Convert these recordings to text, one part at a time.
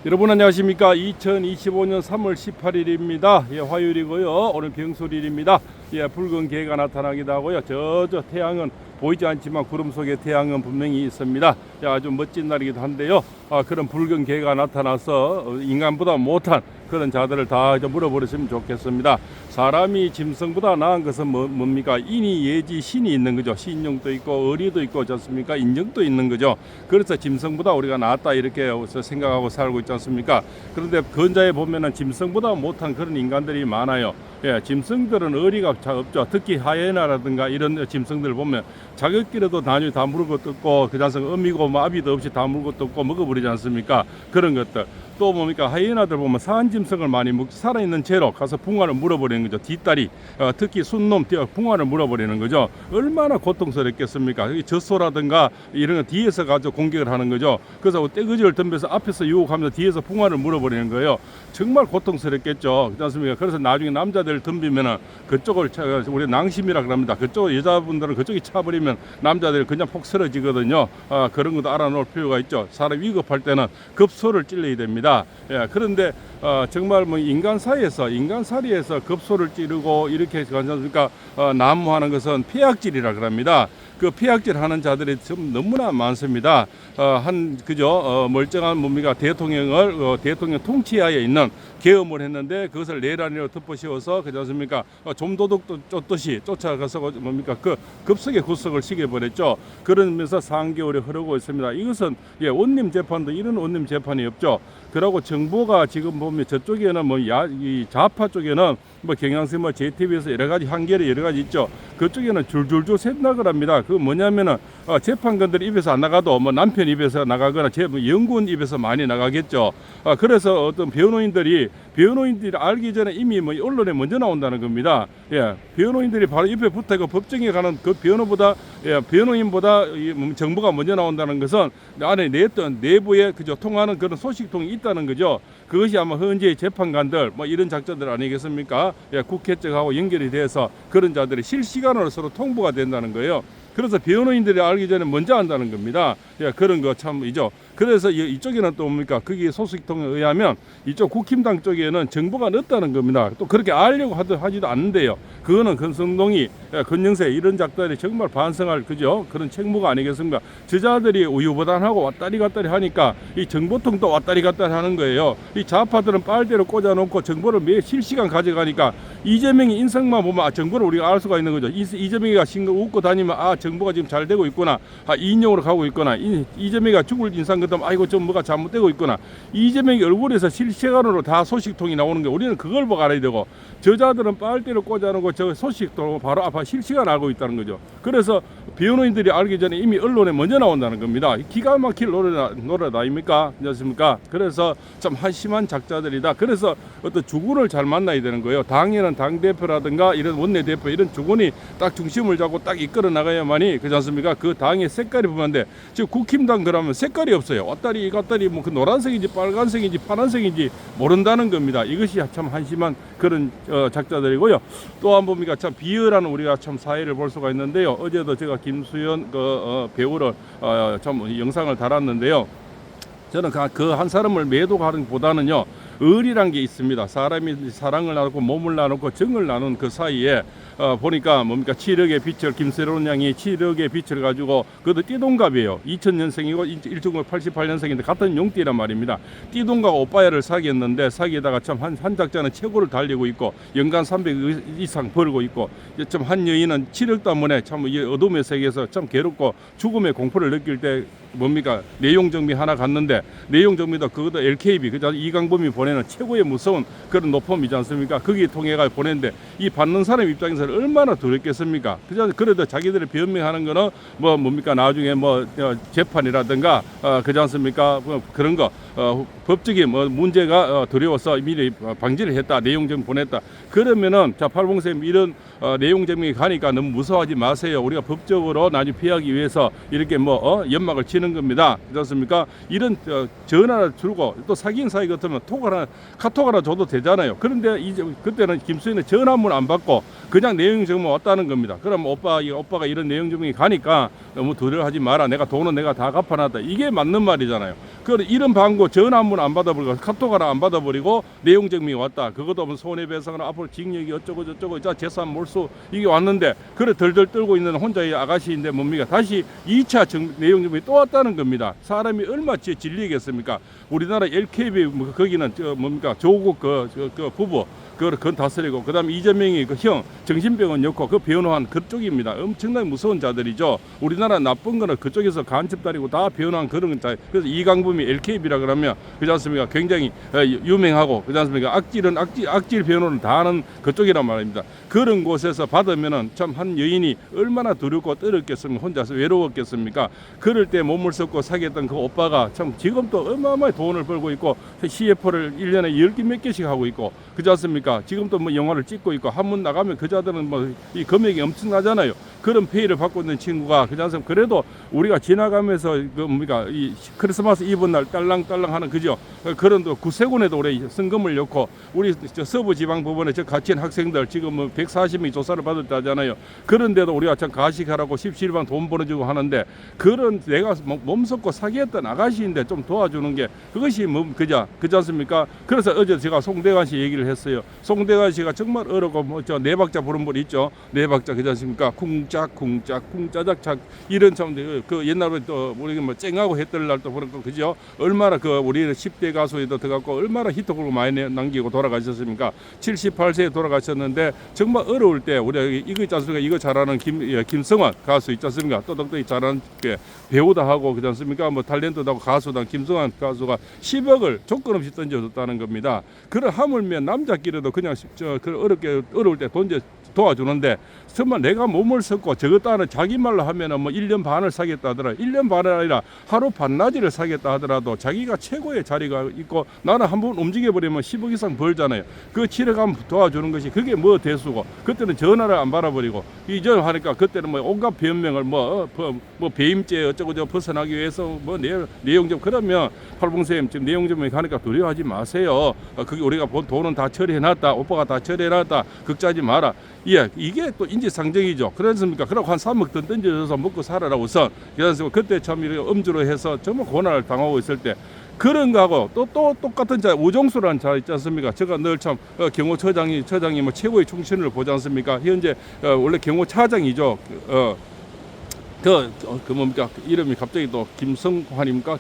여러분 안녕하십니까. 2025년 3월 18일입니다. 예, 화요일이고요. 오늘 병술일입니다. 예, 붉은 개가 나타나기도 하고요. 저 태양은 보이지 않지만 구름 속에 태양은 분명히 있습니다. 예, 아주 멋진 날이기도 한데요. 그런 붉은 개가 나타나서 인간보다 못한 그런 자들을 다 물어버렸으면 좋겠습니다. 사람이 짐승보다 나은 것은 뭡니까? 인이, 예지, 신이 있는 거죠. 신용도 있고 의리도 있고 어떻습니까? 인정도 있는 거죠. 그래서 짐승보다 우리가 낫다 이렇게 생각하고 살고 있지 않습니까? 그런데 근자에 보면은 짐승보다 못한 그런 인간들이 많아요. 예, 짐승들은 의리가 잘 없죠. 특히 하이에나라든가 이런 짐승들 보면 자기끼리도 나중에 다 물고 뜯고 그자서 어미고 아비도 없이 다 물고 뜯고 먹어버리지 않습니까? 그런 것들. 또 뭡니까? 하이에나들 보면 사한 짐승을 많이 살아있는 채로 가서 붕어를 물어버리는 거죠. 뒷다리, 특히 순놈 붕어를 물어버리는 거죠. 얼마나 고통스럽겠습니까? 젖소라든가 이런 거 뒤에서 가지고 공격을 하는 거죠. 그래서 떼거지를 덤벼서 앞에서 유혹하면서 뒤에서 붕어를 물어버리는 거예요. 정말 고통스럽겠죠. 그렇지 않습니까? 그래서 나중에 남자들 덤비면은 그쪽을 우리 낭심이라 그럽니다. 그쪽 여자분들은 그쪽이 차버리면 남자들이 그냥 폭 쓰러지거든요. 그런 것도 알아놓을 필요가 있죠. 사람 위급할 때는 급소를 찔러야 됩니다. 예, 그런데 정말 뭐 인간 사이에서 급소를 찌르고 이렇게 괜찮습니까? 난무하는 것은 폐악질이라 그럽니다. 그 폐악질 하는 자들이 좀 너무나 많습니다. 멀쩡한 뭡니까? 대통령 통치하에 있는 계엄을 했는데 그것을 내란으로 덮어씌워서 그렇지 않습니까? 좀도둑 쫓듯이 쫓아가서 뭡니까? 그 급속에 구속을 시켜버렸죠. 그러면서 3개월이 흐르고 있습니다. 이것은 원님 재판도 이런 원님 재판이 없죠. 그러고 정부가 지금 보면 저쪽에는 이 좌파 쪽에는 경향성 JTBC에서 여러 가지 한겨레 여러 가지 있죠. 그쪽에는 줄줄줄 샌다고 합니다. 그 뭐냐면은 재판관들 입에서 안 나가도 남편 입에서 나가거나 영군 입에서 많이 나가겠죠. 그래서 어떤 변호인들이 알기 전에 이미 언론에 먼저 나온다는 겁니다. 예, 변호인들이 바로 옆에 붙어서 법정에 가는 그 변호인보다 정부가 먼저 나온다는 것은 안에 내부에 통하는 그런 소식통이 있다는 거죠. 그것이 아마 현재 재판관들 이런 작자들 아니겠습니까? 예, 국회 쪽하고 연결이 돼서 그런 자들이 실시간으로 서로 통보가 된다는 거예요. 그래서 변호인들이 알기 전에 먼저 한다는 겁니다. 예, 그런 거 참이죠. 그래서 이쪽에는 또 뭡니까? 거기 소식통에 의하면 이쪽 국힘당 쪽에는 정보가 늦다는 겁니다. 또 그렇게 알려고 하지도 않는데요. 그거는 권성동이, 권영세 이런 작들이 정말 반성할 그런 책무가 아니겠습니까? 저자들이 우유부단하고 왔다리 갔다리 하니까 이 정보통도 왔다리 갔다리 하는 거예요. 이 좌파들은 빨대로 꽂아놓고 정보를 매일 실시간 가져가니까 이재명이 인성만 보면 정보를 우리가 알 수가 있는 거죠. 이재명이가 웃고 다니면 정보가 지금 잘 되고 있구나. 인용으로 가고 있구나. 이재명이가 죽을 인상 그다음 아이고 좀 뭐가 잘못되고 있구나. 이재명이 얼굴에서 실시간으로 다 소식통이 나오는 게 우리는 그걸 보고 알아야 되고 저자들은 빨대로 꽂아놓고 저 소식통 바로 앞에 실시간 알고 있다는 거죠. 그래서 변호인들이 알기 전에 이미 언론에 먼저 나온다는 겁니다. 기가 막힐 노래 아닙니까? 그렇습니까? 그래서 참 한심한 작자들이다. 그래서 어떤 주군을 잘 만나야 되는 거예요. 당에는 당대표라든가 이런 원내대표 이런 주군이 딱 중심을 잡고 딱 이끌어 나가야만이 그렇지 않습니까? 그 당의 색깔이 보면데 지금 국힘당 그러면 색깔이 없어요. 왔다리 갔다리 그 노란색인지 빨간색인지 파란색인지 모른다는 겁니다. 이것이 참 한심한 그런 작자들이고요. 또 한 봅니까? 참 비열한 우리가 참 사회를 볼 수가 있는데요. 어제도 제가 김수현 배우를 참 영상을 달았는데요. 저는 그 한 사람을 매도하는 보다는요. 의리란 게 있습니다. 사람이 사랑을 나누고 몸을 나누고 정을 나눈 그 사이에 보니까 뭡니까 7억의 빛을 김세론 양이 7억의 빛을 가지고 그것도 띠동갑이에요. 2000년생이고 1988년생인데 같은 용띠란 말입니다. 띠동갑 오빠야를 사귀었는데 사귀다가 참 한 작자는 최고를 달리고 있고 연간 300억 이상 벌고 있고 참 한 여인은 7억 때문에 참 어둠의 세계에서 참 괴롭고 죽음의 공포를 느낄 때 뭡니까 내용 정비 하나 갔는데 내용 정비도 그것도 LKB 그죠 이강범이 보내는 최고의 무서운 그런 노폼이지 않습니까? 거기에 통해가 보냈는데 이 받는 사람 입장에서는 얼마나 두렵겠습니까? 그래도 자기들이 변명하는 거는 뭡니까 나중에 재판이라든가 그지 않습니까? 그런 거 법적인 문제가 두려워서 미리 방지를 했다 내용 정비 보냈다 그러면은 자 팔봉쌤 이런 내용 정비 가니까 너무 무서워하지 마세요. 우리가 법적으로 나중에 피하기 위해서 이렇게 연막을 치는 겁니다. 그렇습니까? 이런 전화를 주고 또 사귄 사이 같으면 톡을 카톡 하나 줘도 되잖아요. 그런데 이제 그때는 김수현은 전화 한 번 안 받고 그냥 내용 증명 왔다는 겁니다. 그럼 오빠가 이런 내용 증명이 가니까 너무 두려워하지 마라. 내가 돈은 내가 다 갚아놨다. 이게 맞는 말이잖아요. 그 이런 방구 전화 한 번 안 받아버리고 카톡 하나 안 받아버리고 내용 증명이 왔다. 그것도 무슨 손해배상은 앞으로 징역이 어쩌고 저쩌고 자 재산 몰수 이게 왔는데 그래 덜덜 떨고 있는 혼자의 아가씨인데 뭡니까? 다시 2차 내용 증명이 또 왔다는 겁니다. 사람이 얼마 질리겠습니까? 우리나라 LKB 거기는 뭡니까? 조국 그 부부 그건 다스리고 그다음에 이재명이 그 형 정신병원 였고 그 변호한 그쪽입니다. 엄청나게 무서운 자들이죠. 우리나라 나쁜 거는 그쪽에서 간첩다리고 다 변호한 그런 자. 그래서 이강범이 LKB라 그러면 그렇지 않습니까? 굉장히 유명하고 그렇지 않습니까? 악질 변호는 다 하는 그쪽이란 말입니다. 그런 곳에서 받으면은 참 한 여인이 얼마나 두렵고 떨었겠습니까? 혼자서 외로웠겠습니까? 그럴 때 몸을 썩고 사귀었던 그 오빠가 참 지금도 어마어마하게 돈을 벌고 있고 CF를 1년에 10개 몇 개씩 하고 있고 그렇지 않습니까? 지금도 뭐 영화를 찍고 있고 한번 나가면 그자들은 뭐 이 금액이 엄청나잖아요. 그런 페이를 받고 있는 친구가 그렇지 않습니까? 그래도 우리가 지나가면서 그 뭡니까 이 크리스마스 이브 날 딸랑딸랑 하는 그죠? 그런 또 구세군에도 우리 성금을 넣고 우리 저 서부지방법원에 저 갇힌 학생들 지금 뭐 140명이 조사를 받았다잖아요. 그런데도 우리가 참 가식하라고 십시일반 돈 벌어주고 하는데 그런 내가 몸섞고 사기했던 아가씨인데 좀 도와주는 게 그것이 뭐 그지 않습니까? 그래서 어제 제가 송대관 씨 얘기를 했어요. 송대관 씨가 정말 어렵고 뭐 저 네 박자 부른 분 있죠. 네 박자 그지 않습니까? 쿵짝쿵짝 쿵짜작착 이런 참 그 옛날에 또 우리 뭐 쨍하고 했던 날도 그렇고 그죠? 얼마나 그 우리는 10대 가수에도 들어갔고 얼마나 히트곡을 많이 남기고 돌아가셨습니까? 78세에 돌아가셨는데 정말 어려울 때 우리 이거 있지 않습니까? 이거 잘하는 김성환 가수 있지 않습니까? 또덕덕이 잘하는 배우다 하고 그렇지 않습니까? 뭐 탤런트도 하고 가수다 김성환 가수가 10억을 조건 없이 던져줬다는 겁니다. 그걸 하물며 남자끼리도 그냥 어려울 때 도와주는데 정말 내가 몸을 섞고 저것 따는 자기 말로 하면은 뭐 1년 반을 사겠다 하더라. 1년 반이 아니라 하루 반나절을 사겠다 하더라도 자기가 최고의 자리가 있고 나는 한번 움직여버리면 10억 이상 벌잖아요. 그 치러가면 도와주는 것이 그게 뭐 대수고 그때는 전화를 안 받아버리고 이전 하니까 그때는 뭐 온갖 변명을 뭐 배임죄 어쩌고 저 벗어나기 위해서 뭐 내용 좀 그러면 팔봉쌤 지금 내용 좀 가니까 두려워하지 마세요. 그게 우리가 본 돈은 다 처리해놨다. 오빠가 다 처리해놨다. 걱정하지 마라. 예, 이게 또 인지상정이죠. 그렇습니까? 그러고 한 3억 돈 던져줘서 먹고 살아라 우선. 그래서 그때 참 이렇게 음주로 해서 정말 고난을 당하고 있을 때 그런 거하고 또 똑같은 자 오종수라는 자 있지 않습니까? 제가 늘 참 경호처장이 뭐 최고의 충신을 보지 않습니까? 현재 원래 경호차장이죠. 그 뭡니까? 이름이 갑자기 또 김성환입니까?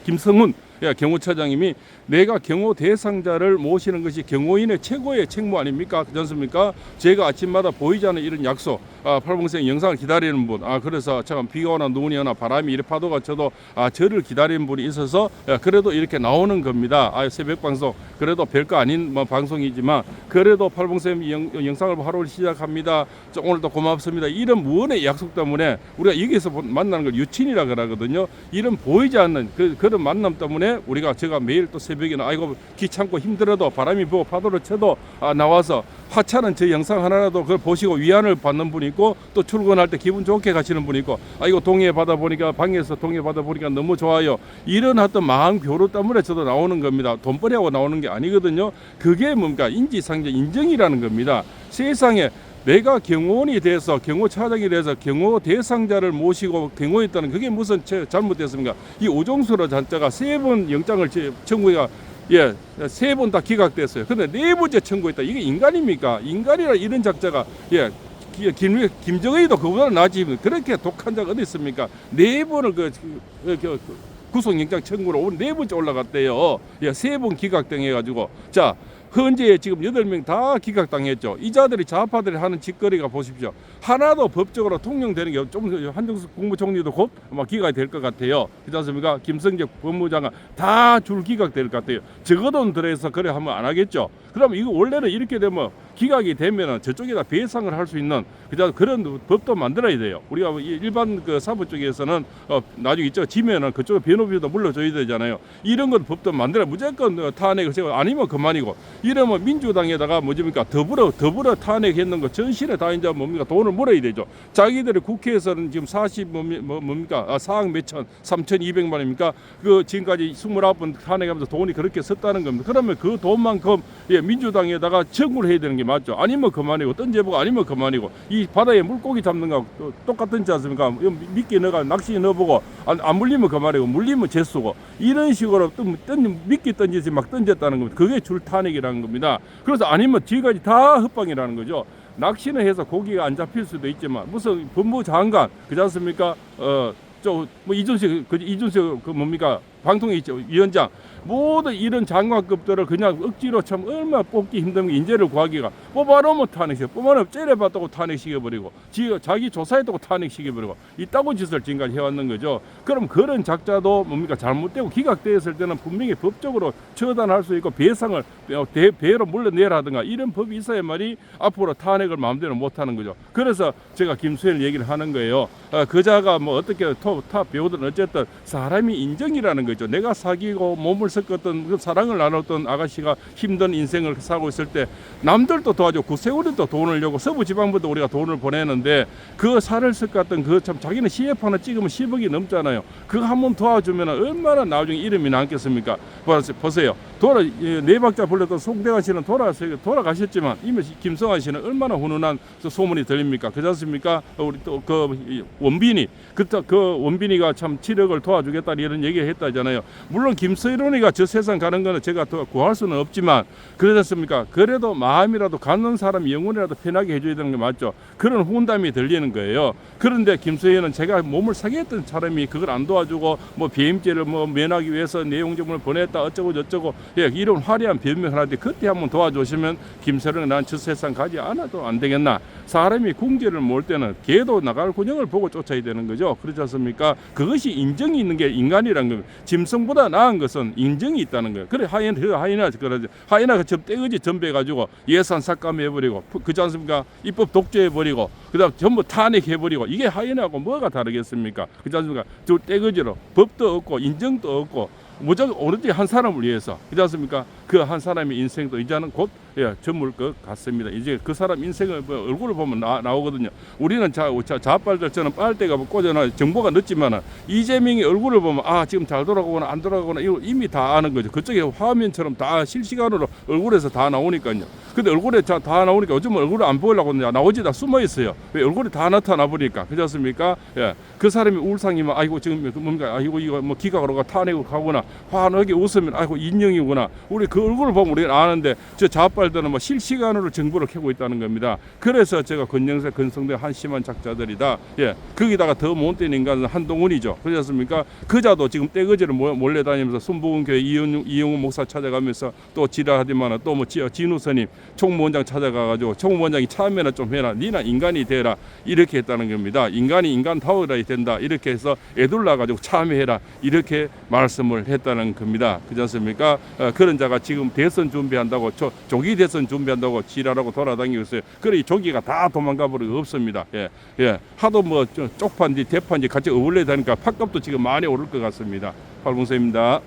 김성훈 경호차장님이 내가 경호 대상자를 모시는 것이 경호인의 최고의 책무 아닙니까? 그렇지 않습니까? 제가 아침마다 보이지 않는 이런 약속, 팔봉생 영상을 기다리는 분, 그래서 잠깐 비가 오나 눈이 오나 바람이 이렇게 파도가 쳐도 저를 기다리는 분이 있어서 그래도 이렇게 나오는 겁니다. 새벽 방송 그래도 별거 아닌 뭐 방송이지만 그래도 팔봉생 영상을 하루 시작합니다. 오늘도 고맙습니다. 이런 무언의 약속 때문에 우리가 여기서 만나는 걸 유친이라 그러거든요. 이런 보이지 않는 그런 만남 때문에 제가 매일 또 새벽에는 아이고 귀찮고 힘들어도 바람이 부고 파도를 쳐도 나와서 하찮은 제 영상 하나라도 그걸 보시고 위안을 받는 분이 있고 또 출근할 때 기분 좋게 가시는 분이 있고 이거 동해 받아 보니까 방에서 동해 받아 보니까 너무 좋아요. 이런 어떤 마음 교류 때문에 저도 나오는 겁니다. 돈벌이하고 나오는 게 아니거든요. 그게 뭔가 인지상정 인정이라는 겁니다. 세상에 내가 경호원이 돼서 경호차장이 돼서 경호 대상자를 모시고 경호했다는 그게 무슨 잘못됐습니까? 이 오종수로 잔자가 3번 영장을 청구해가 3번 다 기각됐어요. 근데 4번째 청구했다. 이게 인간입니까? 인간이라 이런 작자가 김정은이도 그보다 나지 그렇게 독한 자가 어디 있습니까? 4번을 구속영장 청구로 오늘 4번째 올라갔대요. 3번 기각당해가지고 자. 현재 지금 8명 다 기각당했죠. 이 자들이 좌파들이 하는 짓거리가 보십시오. 하나도 법적으로 통용되는 게 좀 한정숙 국무총리도 곧 아마 기각이 될 것 같아요. 그렇지 않습니까? 김성적 법무장관 다 줄 기각될 것 같아요. 적어도 들어서 그래 하면 안 하겠죠. 그럼 이거 원래는 이렇게 되면 기각이 되면은 저쪽에다 배상을 할 수 있는 그런 법도 만들어야 돼요. 우리가 일반 그 사부 쪽에서는 나중에 있죠. 지면은 그쪽에 변호비도 물려줘야 되잖아요. 이런 건 법도 만들어 무조건 탄핵을 세워 아니면 그만이고 이러면 민주당에다가 뭐집니까 더불어 탄핵했는 거 전실에 다 이제 뭡니까 돈을 물어야 되죠. 자기들이 국회에서는 지금 4억 몇천 3,200만입니까? 그 지금까지 29번 탄핵하면서 돈이 그렇게 썼다는 겁니다. 그러면 그 돈만큼 민주당에다가 청구를 해야 되는 게 맞죠. 아니면 그만이고 던져보고 아니면 그만이고 이 바다에 물고기 잡는 거 똑같은지 않습니까? 미끼 넣어가 낚시 넣어보고 안 물리면 그만이고 물리면 재수고 이런 식으로 미끼 던지지 막 던졌다는 겁니다. 그게 줄 탄핵이라는 겁니다. 그래서 아니면 뒤까지 다 헛방이라는 거죠. 낚시는 해서 고기가 안 잡힐 수도 있지만 무슨 법무부 장관 그렇지 않습니까? 뭐 이준석 그 뭡니까 방통위 위원장 모든 이런 장관급들을 그냥 억지로 참 얼마나 뽑기 힘든 게 인재를 구하기가 뽑아놓으면 탄핵시켜 뽑아놓으면 째려봤다고 탄핵시켜버리고 자기 조사했다고 탄핵시켜버리고 이따구 짓을 지금까지 해왔는 거죠. 그럼 그런 작자도 뭡니까 잘못되고 기각되었을 때는 분명히 법적으로 처단할 수 있고 배상을 배로 물러내라든가 이런 법이 있어야 말이 앞으로 탄핵을 마음대로 못하는 거죠. 그래서 제가 김수현 얘기를 하는 거예요. 그자가 뭐 어떻게 타 배우든 어쨌든 사람이 인정이라는 거죠. 내가 사귀고 몸을 섞었던 그 사랑을 나눴던 아가씨가 힘든 인생을 살고 있을 때 남들도 도와줘 구세우리도 돈을 내고 서부지방부도 우리가 돈을 보내는데 그 살을 섞었던 그 참 자기는 CF 하나 찍으면 10억이 넘잖아요. 그거 한번 도와주면 얼마나 나중에 이름이 남겠습니까? 보세요. 네 박자 불렀던 송대관 씨는 돌아가셨지만 이미 김성환 씨는 얼마나 훈훈한 소문이 들립니까? 그렇지 않습니까? 우리 또 그 원빈이가 참 7억을 도와주겠다 이런 얘기를 했다잖아요. 물론 김서일원이가 저 세상 가는 거는 제가 더 구할 수는 없지만 그러지 않습니까? 그래도 마음이라도 갖는 사람 영혼이라도 편하게 해줘야 되는 게 맞죠. 그런 훈담이 들리는 거예요. 그런데 김서일은 제가 몸을 사게 했던 사람이 그걸 안 도와주고 뭐 비임죄를 뭐 면하기 위해서 내용증을 보냈다 어쩌고 저쩌고 이런 화려한 변명을 하는데 그때 한번 도와주시면 김서일은 난 저 세상 가지 않아도 안 되겠나. 사람이 궁지를 몰 때는 개도 나갈 군형을 보고 쫓아야 되는 거죠. 그렇지 않습니까? 그것이 인정이 있는 게 인간이란 겁니다. 짐승보다 나은 것은 인정이 있다는 거예요. 그래 하이나가 저 떼거지 전배해가지고 예산 삭감해버리고 그렇지 않습니까? 입법 독재해버리고 그다음 전부 탄핵해버리고 이게 하이나하고 뭐가 다르겠습니까? 그렇지 않습니까? 저 떼거지로 법도 없고 인정도 없고 무조건 오로지 한 사람을 위해서 그렇지 않습니까? 그 한 사람의 인생도 이제는 곧 저물 것 같습니다. 이제 그 사람 인생을 얼굴을 보면 나오거든요. 우리는 자빨들 저는 빨대가 꽂아놔 정보가 늦지만은 이재명의 얼굴을 보면 지금 잘 돌아가거나 안 돌아가거나 이거 이미 다 아는 거죠. 그쪽에 화면처럼 다 실시간으로 얼굴에서 다 나오니까요. 근데 얼굴에 다 나오니까 요즘 얼굴을 안 보이려고 나오지 다 숨어 있어요. 왜 얼굴이 다 나타나 버리니까 그렇지 않습니까? 예. 그 사람이 울상이면 아이고 지금 뭔가 이거 뭐 기각으로 탄핵을 가거나 환하게 웃으면 아이고 인형이구나. 우리 그 얼굴을 보면 우리는 아는데 저 좌빨들은 뭐 실시간으로 정보를 캐고 있다는 겁니다. 그래서 제가 건영세 건성대 한심한 작자들이다. 예. 거기다가 더 못된 인간은 한동훈이죠. 그렇지 않습니까? 그자도 지금 떼거지를 몰래 다니면서 순복음교회 이영우 목사 찾아가면서 또 지랄하더만 또 뭐 진우 스님 총무원장 찾아가가지고 총무원장이 참여나 좀 해라. 니나 인간이 되라. 이렇게 했다는 겁니다. 인간이 인간다워야 된다. 이렇게 해서 애둘러가지고 참여해라. 이렇게 말씀을 했다는 겁니다. 그렇지 않습니까? 그런 자가 지금 대선 준비한다고 조기 대선 준비한다고 지랄하고 돌아다니고 있어요. 그래 조기가 다 도망가 버리고 없습니다. 예. 하도 뭐 쪽판지 대판지 같이 어울려 다니까 팥값도 지금 많이 오를 것 같습니다. 팔봉서입니다.